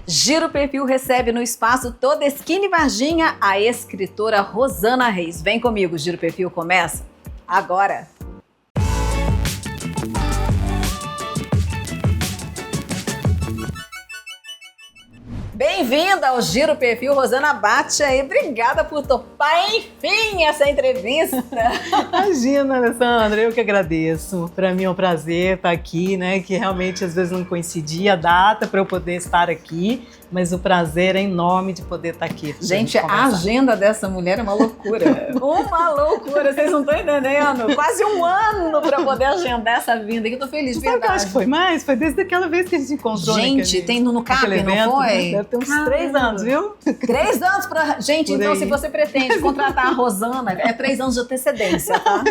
Giro Perfil recebe no espaço Todeschini Varginha a escritora Rosana Reis. Vem comigo, Giro Perfil começa agora. Bem-vinda ao Giro Perfil, Rosana, bate aí. Obrigada por topar, enfim, essa entrevista. Imagina, Alessandra, eu que agradeço. Para mim é um prazer estar aqui, né? Que realmente às vezes não coincidia a data para eu poder estar aqui, mas o prazer é enorme de poder estar aqui. Gente, a agenda dessa mulher é uma loucura. Uma loucura, vocês não estão entendendo. Quase um ano para poder agendar essa vinda aqui. Eu tô feliz, de verdade. Eu acho que foi mais? Foi desde aquela vez que a gente encontrou. Gente, tem no CAP, não foi? Deve ter uns 3 anos, viu? 3 anos pra... Gente, então se você pretende contratar a Rosana, é 3 anos de antecedência, tá?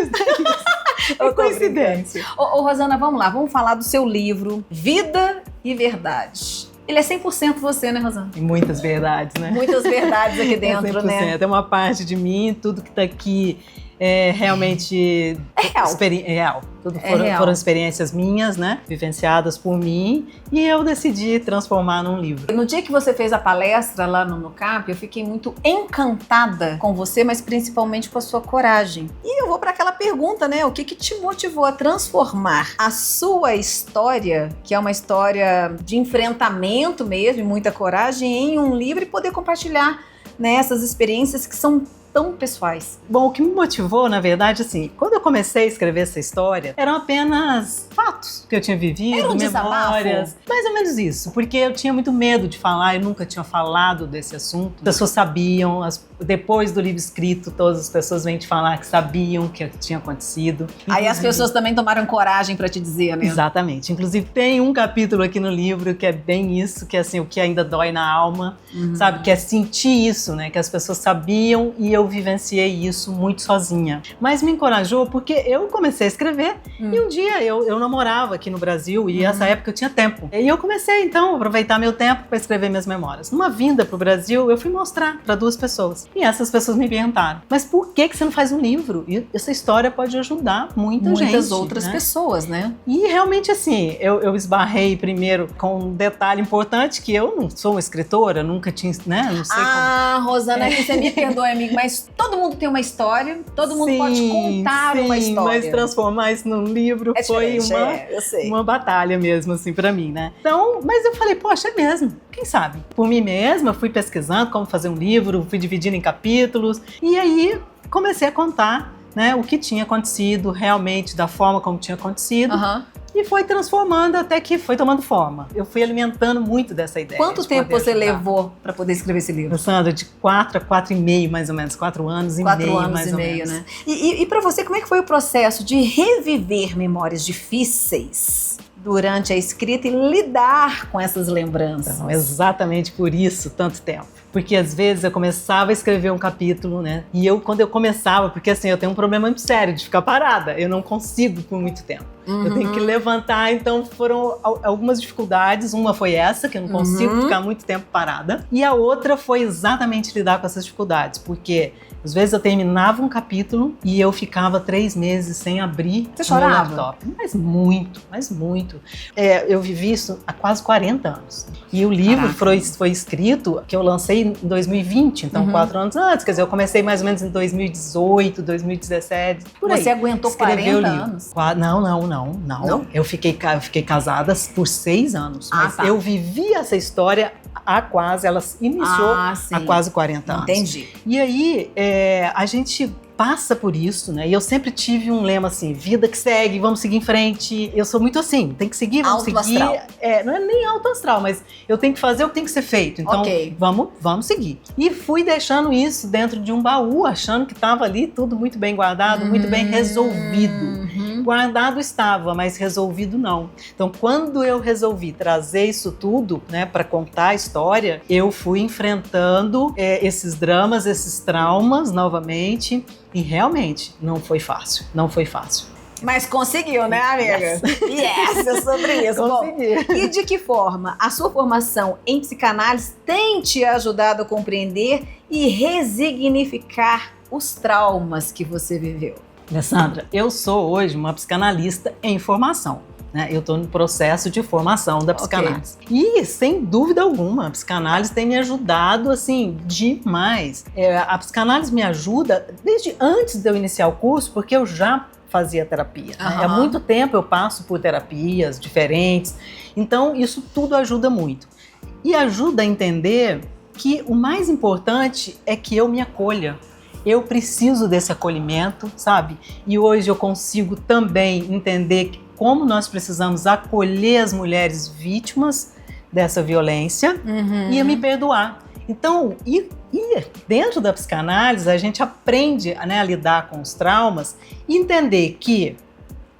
É coincidência. Ô, Rosana, vamos lá. Vamos falar do seu livro, Vida e Verdade. Ele é 100% você, né, Rosana? Tem muitas verdades, né? Muitas verdades aqui dentro, 100%, né? É uma parte de mim, tudo que tá aqui é realmente... É real. Real. Tudo real. Foram experiências minhas, né? Vivenciadas por mim. E eu decidi transformar num livro. No dia que você fez a palestra lá no CAP, eu fiquei muito encantada com você, mas principalmente com a sua coragem. E eu vou para aquela pergunta, né? O que te motivou a transformar a sua história, que é uma história de enfrentamento mesmo, e muita coragem, em um livro e poder compartilhar, né, essas experiências que são tão pessoais? Bom, o que me motivou, na verdade, assim, quando eu comecei a escrever essa história, eram apenas fatos que eu tinha vivido, Era um memórias, desabafo? mais ou menos isso, porque eu tinha muito medo de falar, eu nunca tinha falado desse assunto. As pessoas sabiam, depois do livro escrito, todas as pessoas vêm te falar que sabiam que tinha acontecido. Aí as pessoas também tomaram coragem para te dizer, né? Exatamente. Inclusive tem um capítulo aqui no livro que é bem isso, que é assim, o que ainda dói na alma, sabe? Que é sentir isso, né? Que as pessoas sabiam e eu vivenciei isso muito sozinha. Mas me encorajou porque eu comecei a escrever e um dia eu namorava aqui no Brasil e nessa época eu tinha tempo. E eu comecei então a aproveitar meu tempo para escrever minhas memórias. Numa vinda pro Brasil, eu fui mostrar para 2 pessoas. E essas pessoas me perguntaram, mas por que você não faz um livro? E essa história pode ajudar muitas outras pessoas, né? E realmente assim, eu esbarrei primeiro com um detalhe importante, que eu não sou uma escritora, nunca tinha, né? Não sei como... Rosana, aqui você me perdoe, amigo, mas todo mundo tem uma história, todo mundo pode contar uma história. Mas transformar isso num livro foi uma batalha mesmo, assim, pra mim, né? Então, mas eu falei, poxa, é mesmo, quem sabe? Por mim mesma, fui pesquisando como fazer um livro, fui dividindo em capítulos, e aí comecei a contar, né, o que tinha acontecido realmente, da forma como tinha acontecido. E foi transformando até que foi tomando forma. Eu fui alimentando muito dessa ideia. Quanto tempo você levou para poder escrever esse livro? Sandra, de 4 a 4 e meio, mais ou menos. 4 anos e meio, mais ou menos. 4 anos e meio, né? E para você, como é que foi o processo de reviver memórias difíceis durante a escrita e lidar com essas lembranças? Então, exatamente por isso, tanto tempo. Porque às vezes eu começava a escrever um capítulo, né? E quando eu começava, porque assim, eu tenho um problema muito sério de ficar parada. Eu não consigo por muito tempo. Eu tenho que levantar, então foram algumas dificuldades. Uma foi essa, que eu não consigo ficar muito tempo parada. E a outra foi exatamente lidar com essas dificuldades, porque às vezes eu terminava um capítulo e eu ficava 3 meses sem abrir o meu laptop. Mas muito. Eu vivi isso há quase 40 anos. E o livro foi escrito, que eu lancei em 2020, então 4 anos antes. Quer dizer, eu comecei mais ou menos em 2018, 2017, por aí. Você aguentou 40 anos? Não. Eu fiquei casada por 6 anos. Mas eu vivi essa história ela iniciou há quase 40 anos. Entendi. E aí, a gente passa por isso, né? E eu sempre tive um lema assim, vida que segue, vamos seguir em frente. Eu sou muito assim, tem que seguir, vamos alto seguir. Astral. Não é nem alto astral, mas eu tenho que fazer o que tem que ser feito. Então, vamos seguir. E fui deixando isso dentro de um baú, achando que estava ali tudo muito bem guardado, muito bem resolvido. Guardado estava, mas resolvido não. Então, quando eu resolvi trazer isso tudo, né, para contar a história, eu fui enfrentando esses dramas, esses traumas novamente. E realmente não foi fácil. Mas conseguiu, né, amiga? Yes, é sobre isso. Consegui. Bom, e de que forma a sua formação em psicanálise tem te ajudado a compreender e resignificar os traumas que você viveu? Alessandra, eu sou hoje uma psicanalista em formação. Eu estou no processo de formação da psicanálise. E, sem dúvida alguma, a psicanálise tem me ajudado, assim, demais. A psicanálise me ajuda desde antes de eu iniciar o curso, porque eu já fazia terapia. Há muito tempo eu passo por terapias diferentes. Então, isso tudo ajuda muito. E ajuda a entender que o mais importante é que eu me acolha. Eu preciso desse acolhimento, sabe? E hoje eu consigo também entender como nós precisamos acolher as mulheres vítimas dessa violência e a me perdoar. Então, dentro da psicanálise, a gente aprende, a lidar com os traumas e entender que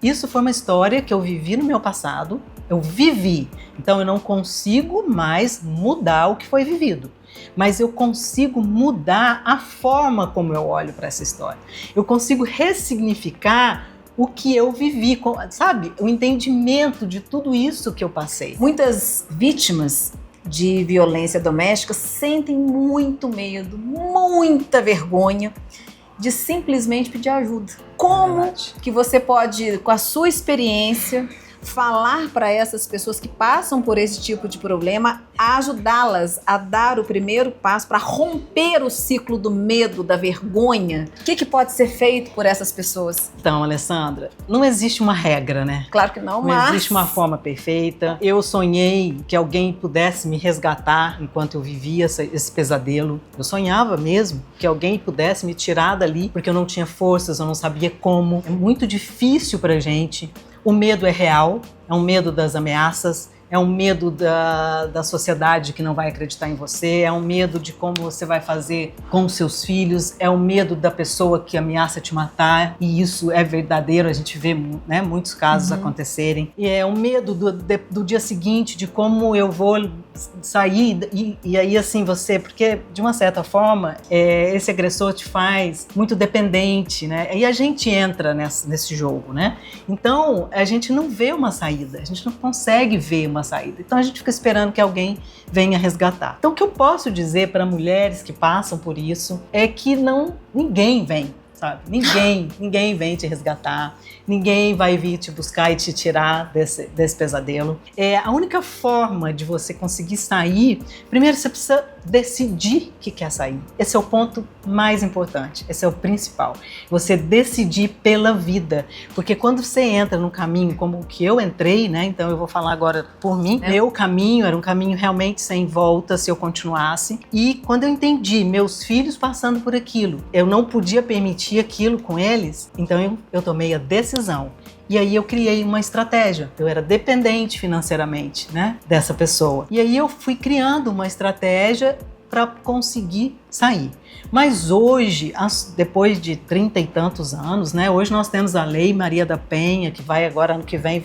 isso foi uma história que eu vivi no meu passado, eu vivi, então eu não consigo mais mudar o que foi vivido. Mas eu consigo mudar a forma como eu olho para essa história. Eu consigo ressignificar o que eu vivi, sabe? O entendimento de tudo isso que eu passei. Muitas vítimas de violência doméstica sentem muito medo, muita vergonha de simplesmente pedir ajuda. Como que você pode, com a sua experiência, falar para essas pessoas que passam por esse tipo de problema, ajudá-las a dar o primeiro passo para romper o ciclo do medo, da vergonha? O que pode ser feito por essas pessoas? Então, Alessandra, não existe uma regra, né? Claro que não, Não existe uma forma perfeita. Eu sonhei que alguém pudesse me resgatar enquanto eu vivia esse pesadelo. Eu sonhava mesmo que alguém pudesse me tirar dali, porque eu não tinha forças, eu não sabia como. É muito difícil pra gente. O medo é real, é um medo das ameaças, é um medo da sociedade que não vai acreditar em você, é um medo de como você vai fazer com os seus filhos, é um medo da pessoa que ameaça te matar, e isso é verdadeiro, a gente vê, né, muitos casos acontecerem. E é um medo do dia seguinte, de como eu vou sair, e aí assim porque de uma certa forma, esse agressor te faz muito dependente, né? E a gente entra nesse jogo, né? Então, a gente não vê uma saída, a gente não consegue ver uma saída. Então a gente fica esperando que alguém venha resgatar. Então o que eu posso dizer para mulheres que passam por isso é que ninguém vem, sabe? Ninguém vem te resgatar, ninguém vai vir te buscar e te tirar desse pesadelo. A única forma de você conseguir sair, primeiro você precisa decidir que quer sair. Esse é o ponto mais importante, esse é o principal. Você decidir pela vida, porque quando você entra num caminho como o que eu entrei, né? Então eu vou falar agora por mim. Meu caminho era um caminho realmente sem volta se eu continuasse. E quando eu entendi meus filhos passando por aquilo, eu não podia permitir aquilo com eles, então eu tomei a decisão. E aí eu criei uma estratégia. Eu era dependente financeiramente, né, dessa pessoa. E aí eu fui criando uma estratégia para conseguir sair. Mas hoje, depois de 30 e tantos anos, né, hoje nós temos a Lei Maria da Penha, que vai agora ano que vem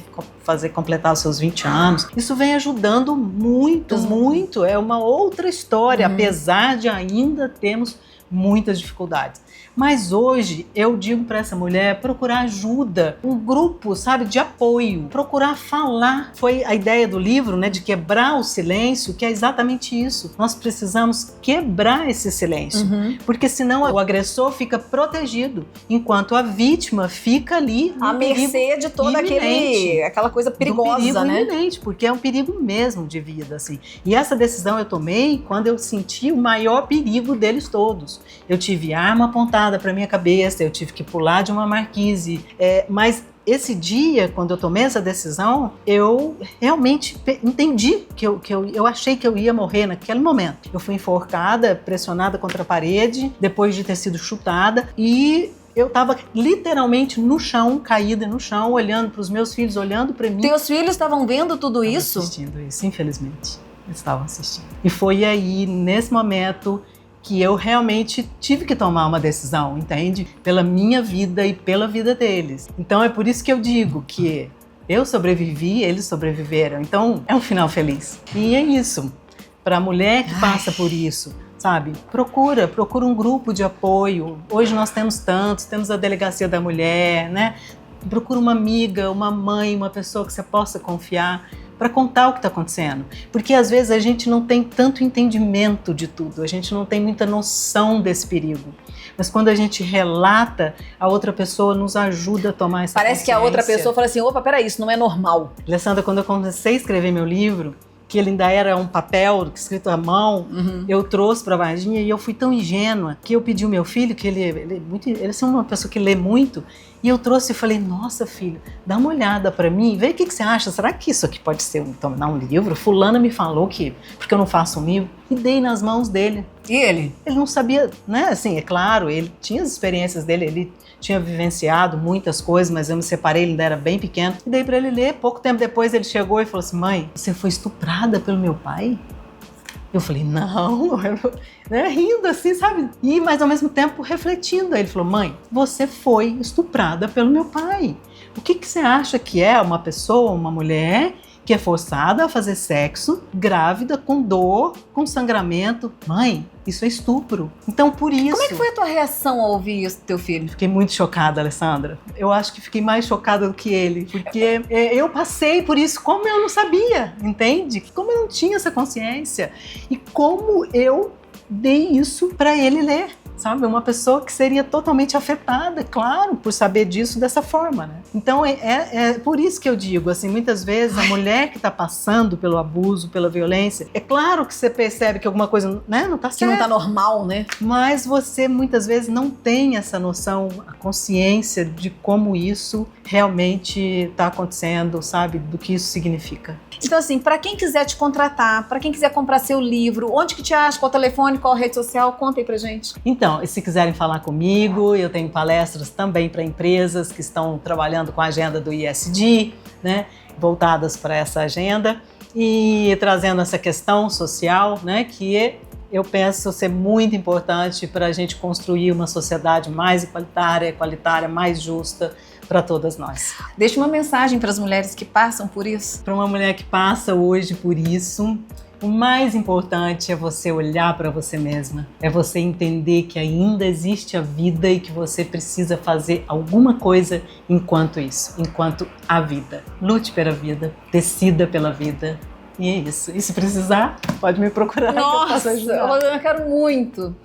completar os seus 20 anos. Isso vem ajudando muito. É uma outra história, apesar de ainda termos muitas dificuldades. Mas hoje eu digo para essa mulher procurar ajuda, um grupo, sabe, de apoio, procurar falar. Foi a ideia do livro, né, de quebrar o silêncio, que é exatamente isso. Nós precisamos quebrar esse silêncio, porque senão o agressor fica protegido, enquanto a vítima fica ali à mercê de toda aquela coisa perigosa, perigo, né? Iminente, porque é um perigo mesmo de vida, assim. E essa decisão eu tomei quando eu senti o maior perigo deles todos. Eu tive arma apontada para minha cabeça, eu tive que pular de uma marquise, mas esse dia, quando eu tomei essa decisão, eu realmente entendi que eu achei que eu ia morrer naquele momento. Eu fui enforcada, pressionada contra a parede, depois de ter sido chutada, e eu estava literalmente no chão, caída no chão, olhando para os meus filhos, olhando para mim. Teus filhos estavam vendo tudo isso? Assistindo isso, infelizmente. Eles estavam assistindo. E foi aí, nesse momento, que eu realmente tive que tomar uma decisão, entende? Pela minha vida e pela vida deles. Então é por isso que eu digo que eu sobrevivi, eles sobreviveram. Então é um final feliz. E é isso. Para a mulher que passa por isso, sabe? Procura um grupo de apoio. Hoje nós temos tantos, temos a Delegacia da Mulher, né? Procura uma amiga, uma mãe, uma pessoa que você possa confiar, para contar o que está acontecendo. Porque às vezes a gente não tem tanto entendimento de tudo, a gente não tem muita noção desse perigo. mas quando a gente relata, a outra pessoa nos ajuda a tomar essa Parece que a outra pessoa fala assim, opa, peraí, isso não é normal. Alessandra, quando eu comecei a escrever meu livro, que ele ainda era um papel escrito à mão, eu trouxe para Varginha e eu fui tão ingênua que eu pedi ao meu filho, que ele é uma pessoa que lê muito, e eu trouxe e falei, nossa filho, dá uma olhada para mim, vê o que você acha, será que isso aqui pode ser um livro? Fulana me falou que, porque eu não faço um livro, e dei nas mãos dele. E ele? Ele não sabia, né, assim, é claro, ele tinha as experiências dele, ele tinha vivenciado muitas coisas, mas eu me separei, ele ainda era bem pequeno, e dei para ele ler. Pouco tempo depois ele chegou e falou assim, mãe, você foi estuprada pelo meu pai? Eu falei, não, né, rindo assim, sabe? E, mas ao mesmo tempo refletindo. Aí ele falou, mãe, você foi estuprada pelo meu pai. O que você acha que é uma pessoa, uma mulher que é forçada a fazer sexo, grávida, com dor, com sangramento? Mãe, isso é estupro. Então, por isso... Como é que foi a tua reação ao ouvir isso do teu filho? Fiquei muito chocada, Alessandra. Eu acho que fiquei mais chocada do que ele, porque eu passei por isso como eu não sabia, entende? Como eu não tinha essa consciência. E como eu dei isso para ele ler. Sabe, uma pessoa que seria totalmente afetada, claro, por saber disso dessa forma, né? Então é por isso que eu digo, assim, muitas vezes a mulher que está passando pelo abuso, pela violência, é claro que você percebe que alguma coisa, né, não está certo. Que não está normal, né? Mas você muitas vezes não tem essa noção, a consciência de como isso realmente está acontecendo, sabe, do que isso significa. Então, assim, para quem quiser te contratar, para quem quiser comprar seu livro, onde que te acha, qual telefone, qual rede social, conta aí pra gente. Então, e se quiserem falar comigo, eu tenho palestras também para empresas que estão trabalhando com a agenda do ESG, né, voltadas para essa agenda e trazendo essa questão social, né, que eu penso ser muito importante para a gente construir uma sociedade mais igualitária, mais justa para todas nós. Deixa uma mensagem para as mulheres que passam por isso. Para uma mulher que passa hoje por isso, o mais importante é você olhar para você mesma, é você entender que ainda existe a vida e que você precisa fazer alguma coisa enquanto há vida. Lute pela vida, decida pela vida. E é isso. E se precisar, pode me procurar. Nossa, que eu posso ajudar. Eu quero muito.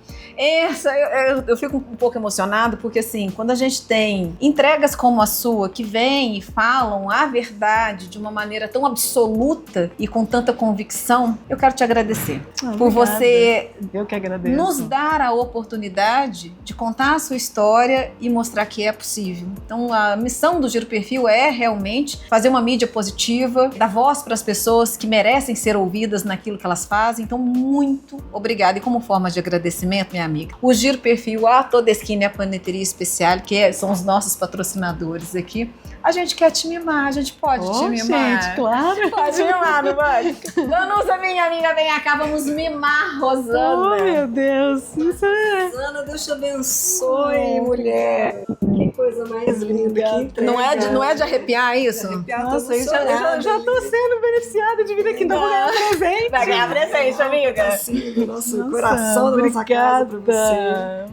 Eu fico um pouco emocionado porque, assim, quando a gente tem entregas como a sua que vêm e falam a verdade de uma maneira tão absoluta e com tanta convicção, eu quero te agradecer por você eu que agradeço. Nos dar a oportunidade de contar a sua história e mostrar que é possível. Então, a missão do Giro Perfil é realmente fazer uma mídia positiva, dar voz para as pessoas que merecem ser ouvidas naquilo que elas fazem. Então, muito obrigada. E como forma de agradecimento, minha amiga, o Giro Perfil, a Todeschini e a Paneteria Especial, são os nossos patrocinadores aqui, a gente quer te mimar, a gente pode te mimar. Gente, claro. Pode mimar, não pode? Danusa, minha amiga, vem cá, vamos mimar Rosana. Oh, meu Deus. Isso é... Rosana, Deus te abençoe, mulher. Que coisa mais linda. Que não é de arrepiar isso? Arrepiar, nossa, eu já tô sendo beneficiada de vir aqui, então vou ganhar um presente. Vai ganhar presente, amiga. Assim, do nosso coração, da nossa casa pra você.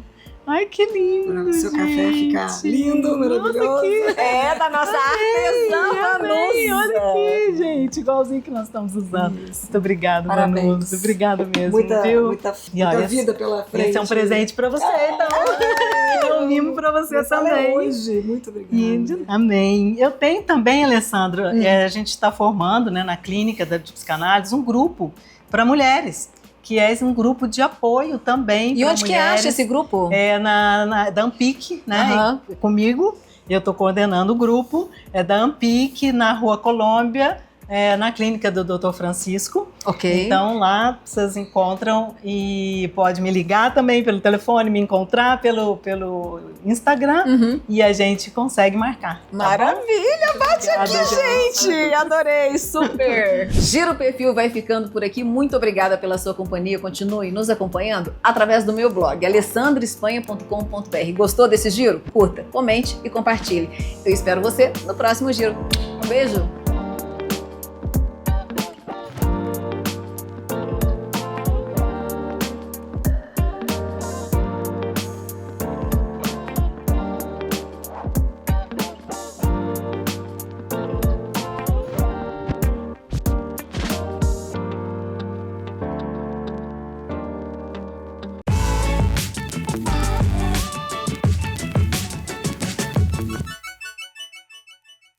Ai, que lindo, para o seu café ficar lindo, maravilhoso. Nossa, da nossa artesã Danusa. Olha aqui, gente, igualzinho que nós estamos usando. Isso. Muito obrigada, Danusa. Obrigada mesmo, muita olha, vida pela frente. Esse é um presente para você, então. É um mimo para você também. Hoje, muito obrigada. Amém. Eu tenho também, Alessandra, a gente está formando, né, na clínica da psicanálise um grupo para mulheres, que é um grupo de apoio também. E onde mulheres. Que acha esse grupo? É da Ampic, né? Comigo. Eu estou coordenando o grupo. É da Ampic, na Rua Colômbia, na clínica do Dr. Francisco. Ok. Então lá vocês encontram e pode me ligar também pelo telefone, me encontrar pelo Instagram e a gente consegue marcar. Maravilha, tá bate aqui, gente! Adorei, super! Giro Perfil vai ficando por aqui. Muito obrigada pela sua companhia. Continue nos acompanhando através do meu blog, alessandraespanha.com.br. Gostou desse giro? Curta, comente e compartilhe. Eu espero você no próximo giro. Um beijo!